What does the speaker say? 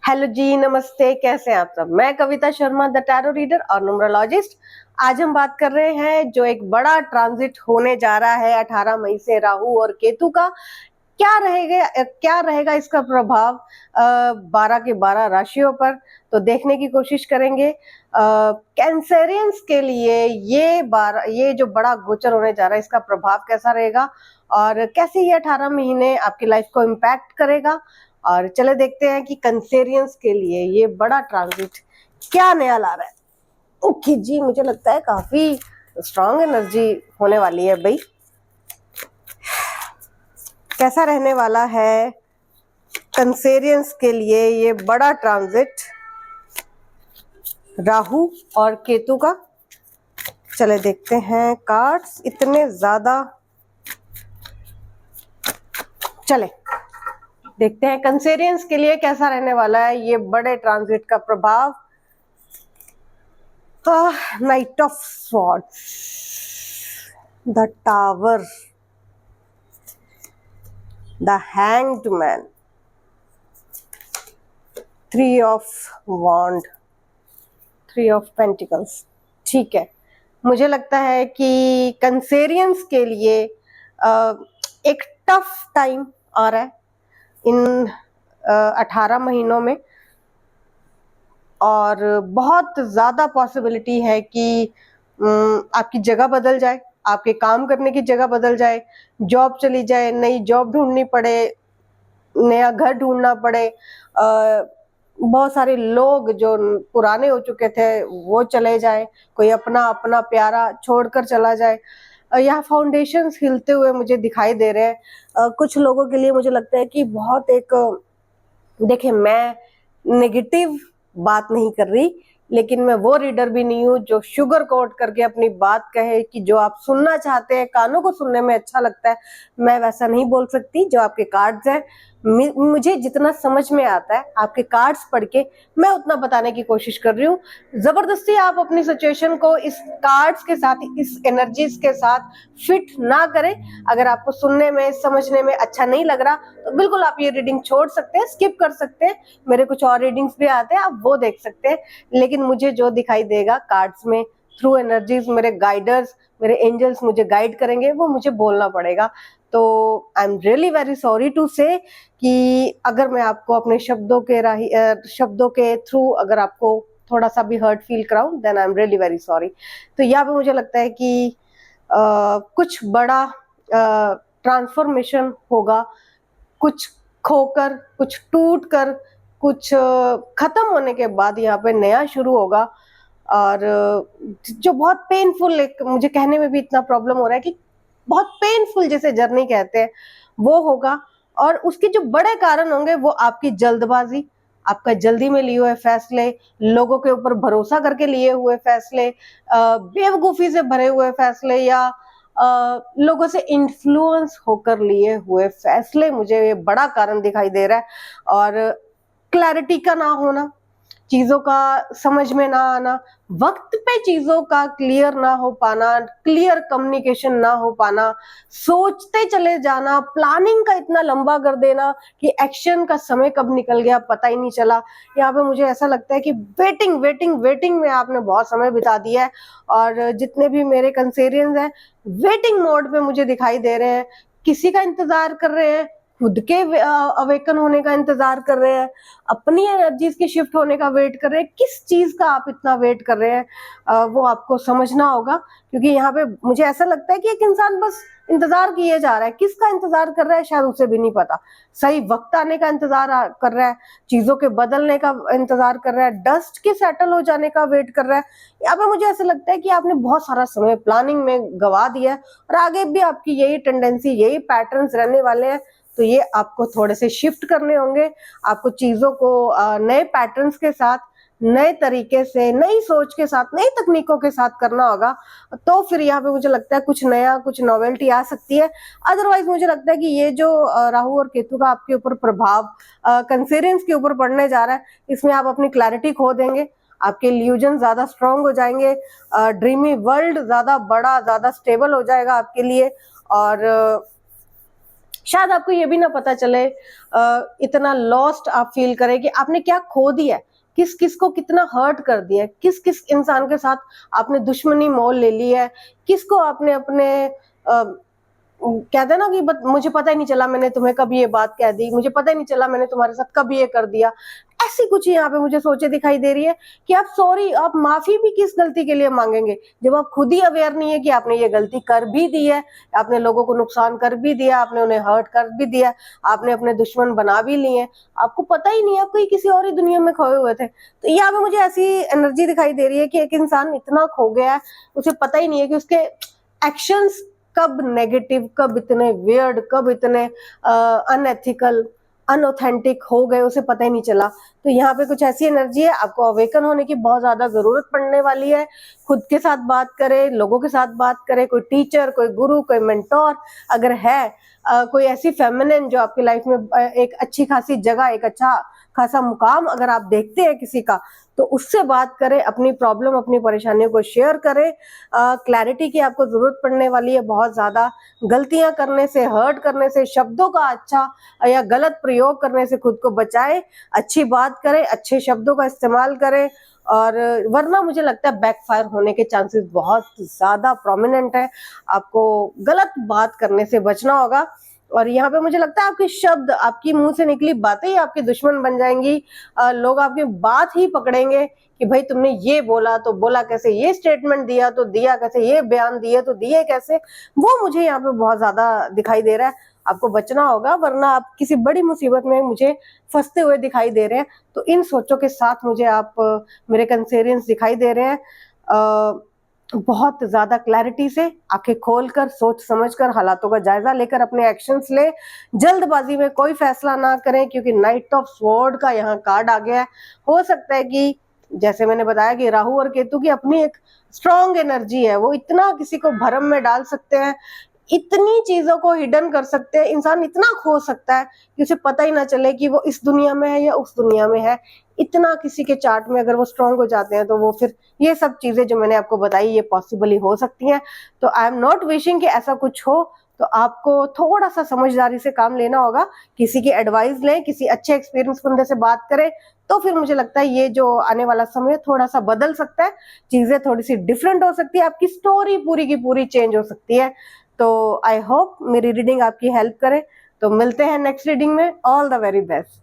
Hello जी, नमस्ते। कैसे हैं आप सब? मैं Kavita Sharma, the tarot reader और न्यूमरोलॉजिस्ट। आज हम बात कर रहे हैं जो एक बड़ा ट्रांजिट होने जा रहा है 18 मई से राहु और केतु का। क्या रहेगा इसका प्रभाव 12 के 12 राशियों पर, तो देखने की कोशिश करेंगे। कैंसेरियंस के लिए ये जो बड़ा गोचर होने जा रहा है, इसका प्रभाव कैसा रहेगा और कैसे ये 18 महीने आपकी लाइफ को इम्पैक्ट करेगा। और चले देखते हैं कि कैंसेरियंस के लिए ये बड़ा ट्रांजिट क्या नया ला रहा है। ओके जी, मुझे लगता है काफी स्ट्रांग एनर्जी होने वाली है भाई। कैसा रहने वाला है कैंसेरियंस के लिए ये बड़ा ट्रांजिट राहु और केतु का। चले देखते हैं। कार्ड्स इतने ज्यादा, चले देखते हैं कैंसेरियंस के लिए कैसा रहने वाला है ये बड़े ट्रांजिट का प्रभाव। Knight of swords, the tower, the hanged man, three of wand, three of pentacles. ठीक है, मुझे लगता है कि कैंसेरियंस के लिए एक टफ टाइम आ रहा है इन 18 महीनों में, और बहुत ज्यादा पॉसिबिलिटी है कि आपकी जगह बदल जाए, आपके काम करने की जगह बदल जाए, जॉब चली जाए, नई जॉब ढूंढनी पड़े, नया घर ढूंढना पड़े। बहुत सारे लोग जो पुराने हो चुके थे वो चले जाए, कोई अपना अपना प्यारा छोड़कर चला जाए। यहाँ फाउंडेशंस हिलते हुए मुझे दिखाई दे रहे हैं। कुछ लोगों के लिए मुझे लगता है कि बहुत एक, देखिए मैं नेगेटिव बात नहीं कर रही, लेकिन मैं वो रीडर भी नहीं हूँ जो शुगर कोट करके अपनी बात कहे कि जो आप सुनना चाहते हैं, कानों को सुनने में अच्छा लगता है, मैं वैसा नहीं बोल सकती। जो आपके कार्ड्स हैं, मुझे जितना समझ में आता है आपके कार्ड्स पढ़ के मैं उतना बताने की कोशिश कर रही हूँ। जबरदस्ती आप अपनी सिचुएशन को इस कार्ड्स के साथ, इस एनर्जीज के साथ फिट ना करें। अगर आपको सुनने में, समझने में अच्छा नहीं लग रहा तो बिल्कुल आप ये रीडिंग छोड़ सकते हैं, स्किप कर सकते हैं। मेरे कुछ और रीडिंग्स भी आते हैं, आप वो देख सकते हैं। लेकिन मुझे जो दिखाई देगा कार्ड्स में, थ्रू एनर्जीज, मेरे गाइडर्स, मेरे एंजल्स मुझे गाइड करेंगे, वो मुझे बोलना पड़ेगा। तो I am really very sorry to say कि अगर मैं आपको अपने शब्दों के थ्रू अगर आपको थोड़ा सा भी हर्ट फील कराऊं, then I am really very sorry. तो यहाँ पे मुझे लगता है कि कुछ बड़ा ट्रांसफॉर्मेशन होगा, कुछ खोकर, कुछ टूट कर, कुछ खत्म होने के बाद यहाँ पे नया शुरू होगा। और जो बहुत पेनफुल, एक मुझे कहने में भी इतना प्रॉब्लम हो रहा है कि बहुत पेनफुल जैसे जर्नी कहते हैं, वो होगा। और उसके जो बड़े कारण होंगे वो आपकी जल्दबाजी, आपका जल्दी में लिए हुए फैसले, लोगों के ऊपर भरोसा करके लिए हुए फैसले, बेवकूफी से भरे हुए फैसले, या लोगों से इन्फ्लुएंस होकर लिए हुए फैसले, मुझे ये बड़ा कारण दिखाई दे रहा है। और क्लैरिटी का ना होना, चीजों का समझ में ना आना, वक्त पे चीजों का क्लियर ना हो पाना, क्लियर कम्युनिकेशन ना हो पाना, सोचते चले जाना, प्लानिंग का इतना लंबा कर देना कि एक्शन का समय कब निकल गया पता ही नहीं चला। यहाँ पे मुझे ऐसा लगता है कि वेटिंग वेटिंग वेटिंग में आपने बहुत समय बिता दिया है। और जितने भी मेरे कंसेरियंस हैं वेटिंग मोड में मुझे दिखाई दे रहे हैं, किसी का इंतजार कर रहे हैं, खुद के अवेकन होने का इंतजार कर रहे हैं, अपनी एनर्जीज के शिफ्ट होने का वेट कर रहे हैं। किस चीज का आप इतना वेट कर रहे हैं, वो आपको समझना होगा। क्योंकि यहाँ पे मुझे ऐसा लगता है कि एक इंसान बस इंतजार किए जा रहा है, किसका इंतजार कर रहा है शायद उसे भी नहीं पता। सही वक्त आने का इंतजार कर रहा है, चीजों के बदलने का इंतजार कर रहा है, डस्ट के सेटल हो जाने का वेट कर रहा है। यहाँ पे मुझे ऐसा लगता है कि आपने बहुत सारा समय प्लानिंग में गवा दिया है, और आगे भी आपकी यही टेंडेंसी, यही पैटर्न्स रहने वाले हैं। तो ये आपको थोड़े से शिफ्ट करने होंगे, आपको चीजों को नए पैटर्न्स के साथ, नए तरीके से, नई सोच के साथ, नई तकनीकों के साथ करना होगा। तो फिर यहाँ पे मुझे लगता है कुछ नया, कुछ नॉवेल्टी आ सकती है। अदरवाइज मुझे लगता है कि ये जो राहु और केतु का आपके ऊपर प्रभाव कंसेरियंस के ऊपर पड़ने जा रहा है, इसमें आप अपनी क्लैरिटी खो देंगे, आपके इल्यूजन ज्यादा स्ट्रांग हो जाएंगे, ड्रीमी वर्ल्ड ज्यादा बड़ा, ज्यादा स्टेबल हो जाएगा आपके लिए। और शायद आपको ये भी ना पता चले, इतना लॉस्ट आप फील करें कि आपने क्या खो दिया है, किस किस को कितना हर्ट कर दिया है, किस किस इंसान के साथ आपने दुश्मनी मोल ले ली है, किसको आपने अपने कहते हैं ना कि मुझे पता ही नहीं चला मैंने तुम्हें कब ये बात कह दी, मुझे पता ही नहीं चला मैंने तुम्हारे साथ कब ये कर दिया। ऐसी कुछ यहाँ पे मुझे सोचे दिखाई दे रही है कि आप सॉरी, आप माफी भी किस गलती के लिए मांगेंगे जब आप खुद ही अवेयर नहीं है कि आपने ये गलती कर भी दी है, आपने लोगों को नुकसान कर भी दिया, आपने उन्हें हर्ट कर भी दिया, आपने अपने दुश्मन बना भी लिए, आपको पता ही नहीं है, आप कहीं किसी और ही दुनिया में खोए हुए थे। तो यहाँ पे मुझे ऐसी एनर्जी दिखाई दे रही है कि एक इंसान इतना खो गया है, उसे पता ही नहीं है कि उसके एक्शंस कब नेगेटिव, कब इतने वियर्ड, कब इतने अनएथिकल, अनऑथेंटिक हो गए, उसे पता ही नहीं चला। तो यहाँ पे कुछ ऐसी एनर्जी है, आपको अवेकन होने की बहुत ज्यादा जरूरत पड़ने वाली है। खुद के साथ बात करें, लोगों के साथ बात करें, कोई टीचर, कोई गुरु, कोई मेंटोर अगर है, कोई ऐसी फेमिनिन जो आपकी लाइफ में एक अच्छी खासी जगह, एक अच्छा खासा मुकाम अगर आप देखते हैं किसी का, तो उससे बात करें, अपनी प्रॉब्लम, अपनी परेशानियों को शेयर करें। क्लैरिटी की आपको जरूरत पड़ने वाली है बहुत ज्यादा। गलतियां करने से, हर्ट करने से, शब्दों का अच्छा या गलत प्रयोग करने से खुद को बचाएं, अच्छी बात करें, अच्छे शब्दों का इस्तेमाल करें, और वरना मुझे लगता है बैकफायर होने के चांसेस बहुत ज्यादा प्रोमिनेंट है। आपको गलत बात करने से बचना होगा। और यहाँ पे मुझे लगता है आपके शब्द, आपकी मुंह से निकली बातें ही आपके दुश्मन बन जाएंगी। लोग आपकी बात ही पकड़ेंगे कि भाई तुमने ये बोला तो बोला कैसे, ये स्टेटमेंट दिया तो दिया कैसे, ये बयान दिए तो दिए कैसे। वो मुझे यहाँ पे बहुत ज्यादा दिखाई दे रहा है। आपको बचना होगा, वरना आप किसी बड़ी मुसीबत में मुझे फंसते हुए दिखाई दे रहे हैं। तो इन सोचों के साथ मुझे आप मेरे कंसेरियंस दिखाई दे रहे हैं। बहुत ज्यादा क्लैरिटी से, आंखें खोलकर, सोच समझकर, हालातों का जायजा लेकर अपने एक्शंस ले। जल्दबाजी में कोई फैसला ना करें, क्योंकि नाइट ऑफ स्वॉर्ड का यहाँ कार्ड आ गया है। हो सकता है कि जैसे मैंने बताया कि राहु और केतु की अपनी एक स्ट्रॉन्ग एनर्जी है, वो इतना किसी को भरम में डाल सकते हैं, इतनी चीजों को हिडन कर सकते हैं, इंसान इतना खो सकता है कि उसे पता ही ना चले कि वो इस दुनिया में है या उस दुनिया में है। इतना किसी के चार्ट में अगर वो स्ट्रांग हो जाते हैं, तो वो फिर ये सब चीजें जो मैंने आपको बताई ये पॉसिबली हो सकती हैं। तो आई एम नॉट विशिंग कि ऐसा कुछ हो। तो आपको थोड़ा सा समझदारी से काम लेना होगा, किसी की एडवाइस लें, किसी अच्छे एक्सपीरियंस बंदे से बात करें, तो फिर मुझे लगता है ये जो आने वाला समय थोड़ा सा बदल सकता है, चीजें थोड़ी सी डिफरेंट हो सकती है, आपकी स्टोरी पूरी की पूरी चेंज हो सकती है। तो आई होप मेरी रीडिंग आपकी हेल्प करे। तो मिलते हैं नेक्स्ट रीडिंग में। All the very best.